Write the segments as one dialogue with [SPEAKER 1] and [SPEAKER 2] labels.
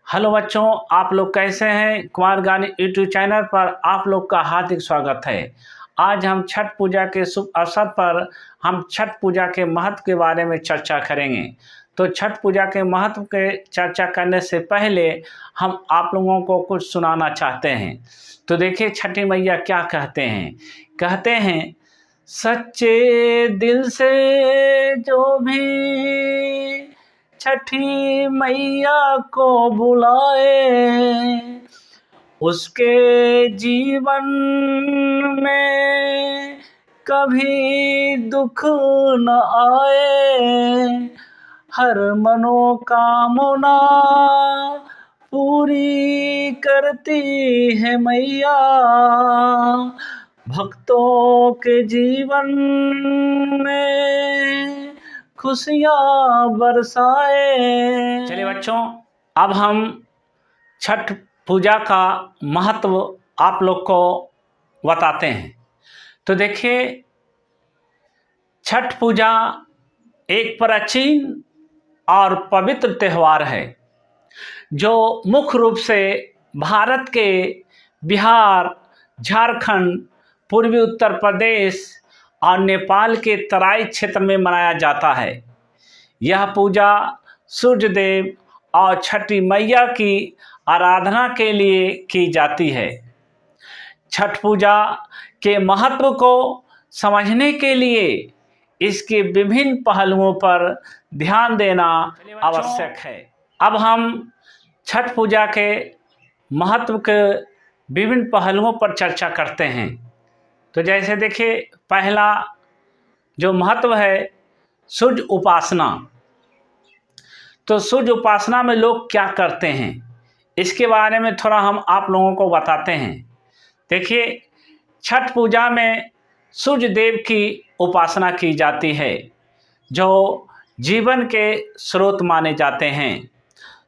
[SPEAKER 1] Hello बच्चों, आप लोग कैसे हैं। कुमार गानी यूट्यूब चैनल पर आप लोग का हार्दिक स्वागत है। आज हम छठ पूजा के शुभ अवसर पर हम छठ पूजा के महत्व के बारे में चर्चा करेंगे। तो छठ पूजा के महत्व के चर्चा करने से पहले हम आप लोगों को कुछ सुनाना चाहते हैं। तो देखिए छठी मैया क्या कहते हैं। कहते हैं, सच्चे दिल से जो भी छठी मैया को बुलाए, उसके जीवन में कभी दुख न आए। हर मनोकामना पूरी करती है मैया, भक्तों के जीवन में खुशियाँ बरसाए। चलिए बच्चों, अब हम छठ पूजा का महत्व आप लोग को बताते हैं। तो देखिए, छठ पूजा एक प्राचीन और पवित्र त्यौहार है जो मुख्य रूप से भारत के बिहार, झारखंड, पूर्वी उत्तर प्रदेश और नेपाल के तराई क्षेत्र में मनाया जाता है। यह पूजा सूर्य देव और छठी मैया की आराधना के लिए की जाती है। छठ पूजा के महत्व को समझने के लिए इसके विभिन्न पहलुओं पर ध्यान देना आवश्यक है। अब हम छठ पूजा के महत्व के विभिन्न पहलुओं पर चर्चा करते हैं। तो जैसे देखिए, पहला जो महत्व है, सूर्य उपासना। तो सूर्य उपासना में लोग क्या करते हैं, इसके बारे में थोड़ा हम आप लोगों को बताते हैं। देखिए, छठ पूजा में सूर्य देव की उपासना की जाती है जो जीवन के स्रोत माने जाते हैं।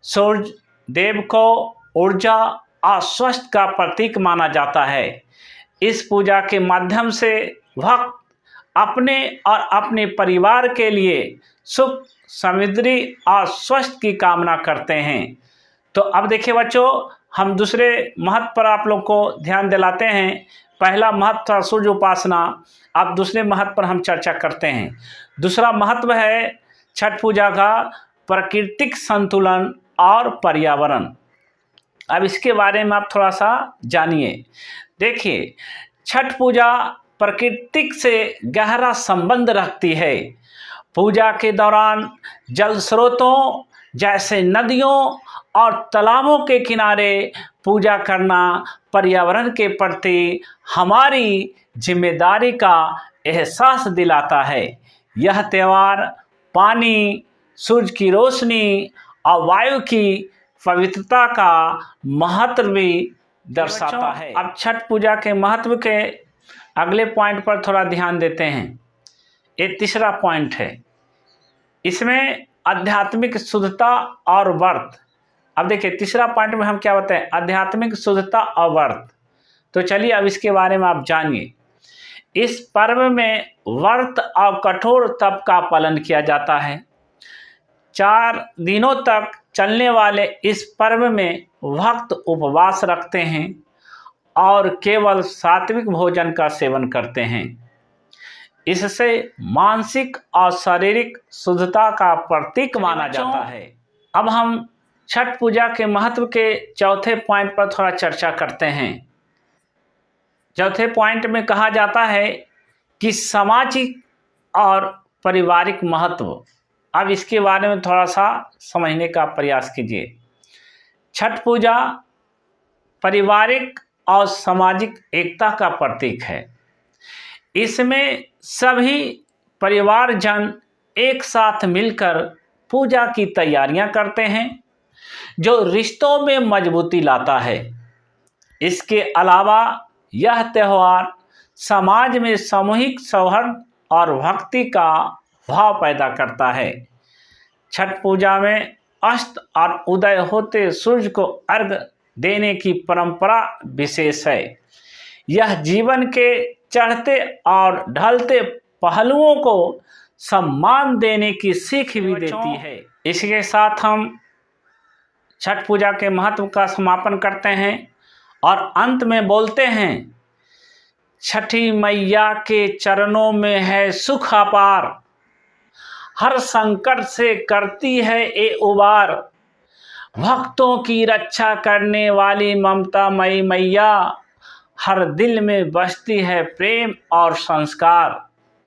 [SPEAKER 1] सूर्य देव को ऊर्जा और स्वास्थ्य का प्रतीक माना जाता है। इस पूजा के माध्यम से भक्त अपने और अपने परिवार के लिए सुख, समृद्धि और स्वास्थ्य की कामना करते हैं। तो अब देखिए बच्चों, हम दूसरे महत्व पर आप लोग को ध्यान दिलाते हैं। पहला महत्व था सूर्य उपासना, अब दूसरे महत्व पर हम चर्चा करते हैं। दूसरा महत्व है छठ पूजा का प्राकृतिक संतुलन और पर्यावरण। अब इसके बारे में आप थोड़ा सा जानिए। देखिए, छठ पूजा प्रकृति से गहरा संबंध रखती है। पूजा के दौरान जल स्रोतों जैसे नदियों और तालाबों के किनारे पूजा करना पर्यावरण के प्रति हमारी जिम्मेदारी का एहसास दिलाता है। यह त्यौहार पानी, सूरज की रोशनी और वायु की पवित्रता का महत्व भी दर्शाता है। अब छठ पूजा के महत्व के अगले पॉइंट पर थोड़ा ध्यान देते हैं। ये तीसरा पॉइंट है, इसमें आध्यात्मिक शुद्धता और व्रत। अब देखिए, तीसरा पॉइंट में हम क्या बताएं, आध्यात्मिक शुद्धता और व्रत। तो चलिए अब इसके बारे में आप जानिए। इस पर्व में व्रत और कठोर तप का पालन किया जाता है। 4 दिनों तक चलने वाले इस पर्व में भक्त उपवास रखते हैं और केवल सात्विक भोजन का सेवन करते हैं। इससे मानसिक और शारीरिक शुद्धता का प्रतीक माना जाता है। अब हम छठ पूजा के महत्व के चौथे पॉइंट पर थोड़ा चर्चा करते हैं। चौथे पॉइंट में कहा जाता है कि सामाजिक और पारिवारिक महत्व। अब इसके बारे में थोड़ा सा समझने का प्रयास कीजिए। छठ पूजा पारिवारिक और सामाजिक एकता का प्रतीक है। इसमें सभी परिवारजन एक साथ मिलकर पूजा की तैयारियां करते हैं जो रिश्तों में मजबूती लाता है। इसके अलावा यह त्यौहार समाज में सामूहिक सौहार्द और भक्ति का भाव पैदा करता है। छठ पूजा में अस्त और उदय होते सूर्य को अर्घ्य देने की परंपरा विशेष है। यह जीवन के चढ़ते और ढलते पहलुओं को सम्मान देने की सीख भी देती है। इसके साथ हम छठ पूजा के महत्व का समापन करते हैं और अंत में बोलते हैं, छठी मैया के चरणों में है सुख अपार, हर संकट से करती है ये उबार, भक्तों की रक्षा करने वाली ममता मई मैया, हर दिल में बसती है प्रेम और संस्कार।